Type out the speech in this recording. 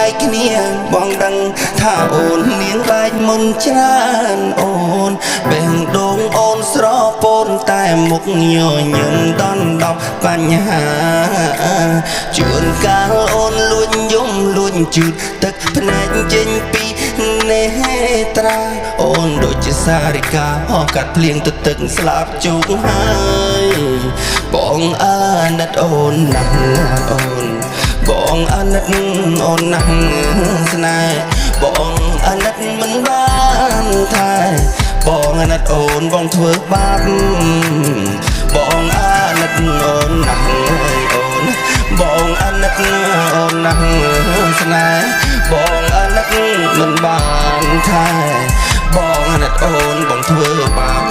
យគ្នាបងដឹងថាអូនមានបែកមុនច្រើនអូនបេះដូងអូនស្រពោនតែមុខញញឹមដនដប់បញ្ហាជួនកាលអូនលួចយំលួចជូតទឹកភ្នែកចេញពីនេត្រាអូនដូចជាសារិកាហោះកាត់ភ្លៀងទៅទឹកស្លាប់ជោគហើយបងអាណិតអូនណាស់អូនបងអាណិតអូនណាស់ស្នេហ៍បងអាណិតមិនបានតែបងអាណិតអូនបងធ្វើបាបបងអាណិតអូនណាស់អូនបងអាណិតអូនណាស់ស្នេហ៍បងអាណិតមិនបានតែបងអាណិតអូនបងធ្វើបាប